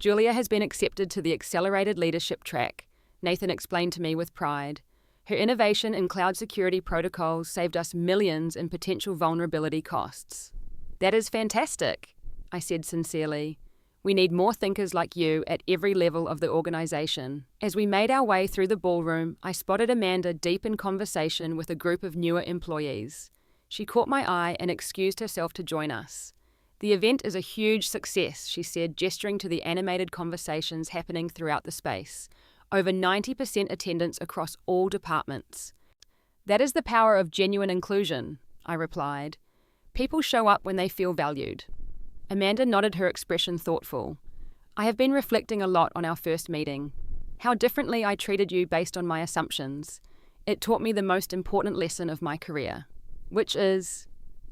Julia has been accepted to the accelerated leadership track, Nathan explained to me with pride. Her innovation in cloud security protocols saved us millions in potential vulnerability costs. That is fantastic, I said sincerely. We need more thinkers like you at every level of the organization. As we made our way through the ballroom, I spotted Amanda deep in conversation with a group of newer employees. She caught my eye and excused herself to join us. The event is a huge success, she said, gesturing to the animated conversations happening throughout the space. Over 90% attendance across all departments. That is the power of genuine inclusion, I replied. People show up when they feel valued. Amanda nodded, her expression thoughtful. I have been reflecting a lot on our first meeting. How differently I treated you based on my assumptions. It taught me the most important lesson of my career, which is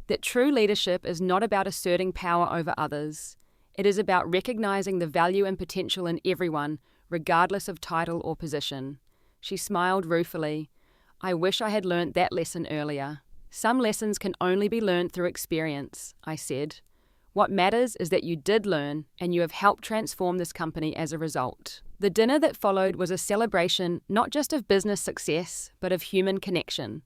that true leadership is not about asserting power over others. It is about recognizing the value and potential in everyone, regardless of title or position. She smiled ruefully. I wish I had learnt that lesson earlier. Some lessons can only be learned through experience, I said. What matters is that you did learn, and you have helped transform this company as a result. The dinner that followed was a celebration not just of business success, but of human connection.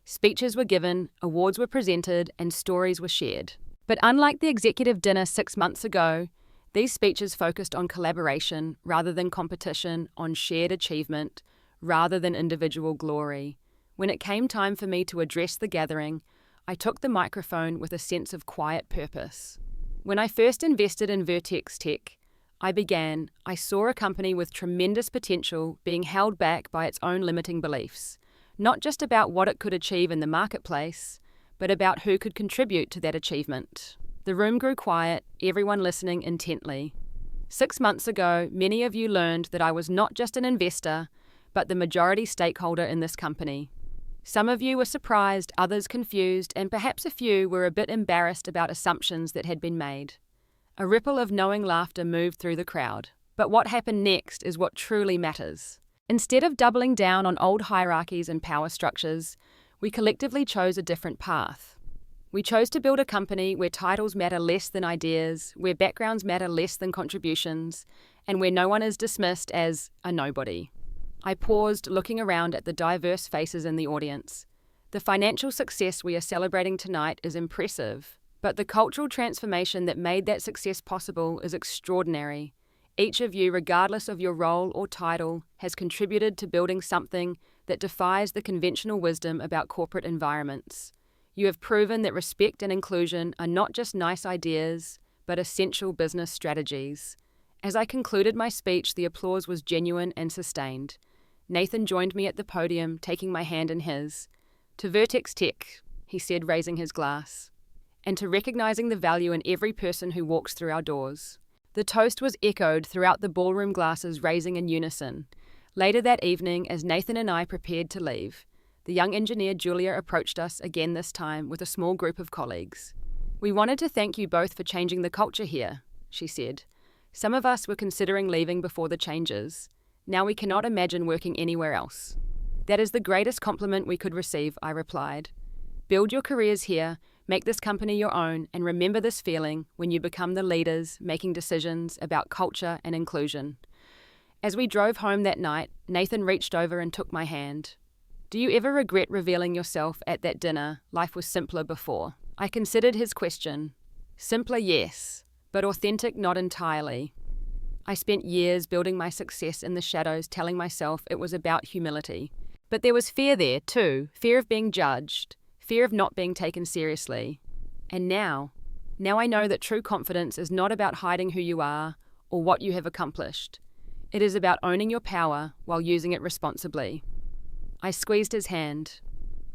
Speeches were given, awards were presented, and stories were shared. But unlike the executive dinner 6 months ago, these speeches focused on collaboration rather than competition, on shared achievement rather than individual glory. When it came time for me to address the gathering, I took the microphone with a sense of quiet purpose. When I first invested in Paychecks Tech, I saw a company with tremendous potential being held back by its own limiting beliefs, not just about what it could achieve in the marketplace, but about who could contribute to that achievement. The room grew quiet, everyone listening intently. 6 months ago, many of you learned that I was not just an investor, but the majority stakeholder in this company. Some of you were surprised, others confused, and perhaps a few were a bit embarrassed about assumptions that had been made. A ripple of knowing laughter moved through the crowd. But what happened next is what truly matters. Instead of doubling down on old hierarchies and power structures, we collectively chose a different path. We chose to build a company where titles matter less than ideas, where backgrounds matter less than contributions, and where no one is dismissed as a nobody. I paused, looking around at the diverse faces in the audience. The financial success we are celebrating tonight is impressive, but the cultural transformation that made that success possible is extraordinary. Each of you, regardless of your role or title, has contributed to building something that defies the conventional wisdom about corporate environments. You have proven that respect and inclusion are not just nice ideas, but essential business strategies. As I concluded my speech, the applause was genuine and sustained. Nathan joined me at the podium, taking my hand in his. To Paychecks Tech, he said, raising his glass, and to recognizing the value in every person who walks through our doors. The toast was echoed throughout the ballroom, glasses raising in unison. Later that evening, as Nathan and I prepared to leave, the young engineer Julia approached us again, this time with a small group of colleagues. We wanted to thank you both for changing the culture here, she said. Some of us were considering leaving before the changes. Now we cannot imagine working anywhere else. That is the greatest compliment we could receive, I replied. Build your careers here, make this company your own, and remember this feeling when you become the leaders making decisions about culture and inclusion. As we drove home that night, Nathan reached over and took my hand. Do you ever regret revealing yourself at that dinner? Life was simpler before. I considered his question. Simpler, yes, but authentic, not entirely. I spent years building my success in the shadows, telling myself it was about humility. But there was fear there too, fear of being judged, fear of not being taken seriously. And now I know that true confidence is not about hiding who you are or what you have accomplished. It is about owning your power while using it responsibly. I squeezed his hand.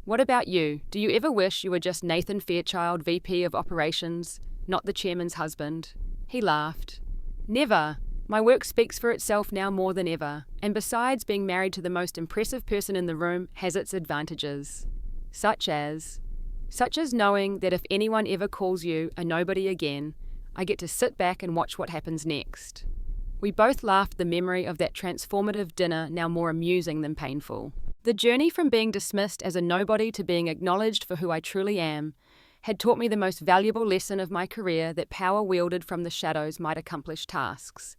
What about you? Do you ever wish you were just Nathan Fairchild, VP of Operations, not the chairman's husband? He laughed. Never. My work speaks for itself now more than ever, and besides, being married to the most impressive person in the room has its advantages. Such as knowing that if anyone ever calls you a nobody again, I get to sit back and watch what happens next. We both laughed, the memory of that transformative dinner now more amusing than painful. The journey from being dismissed as a nobody to being acknowledged for who I truly am had taught me the most valuable lesson of my career, that power wielded from the shadows might accomplish tasks,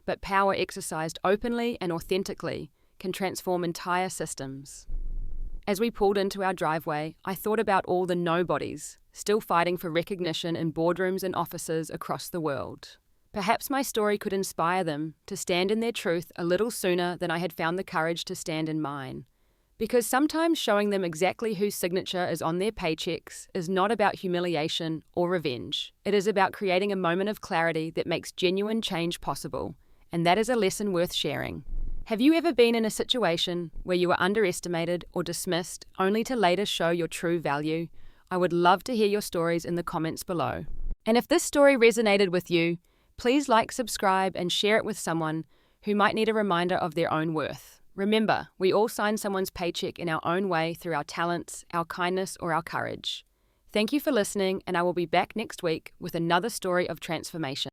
but power exercised openly and authentically can transform entire systems. As we pulled into our driveway, I thought about all the nobodies, still fighting for recognition in boardrooms and offices across the world. Perhaps my story could inspire them to stand in their truth a little sooner than I had found the courage to stand in mine. Because sometimes showing them exactly whose signature is on their paychecks is not about humiliation or revenge. It is about creating a moment of clarity that makes genuine change possible, and that is a lesson worth sharing. Have you ever been in a situation where you were underestimated or dismissed only to later show your true value? I would love to hear your stories in the comments below. And if this story resonated with you, please like, subscribe, and share it with someone who might need a reminder of their own worth. Remember, we all sign someone's paycheck in our own way through our talents, our kindness, or our courage. Thank you for listening, and I will be back next week with another story of transformation.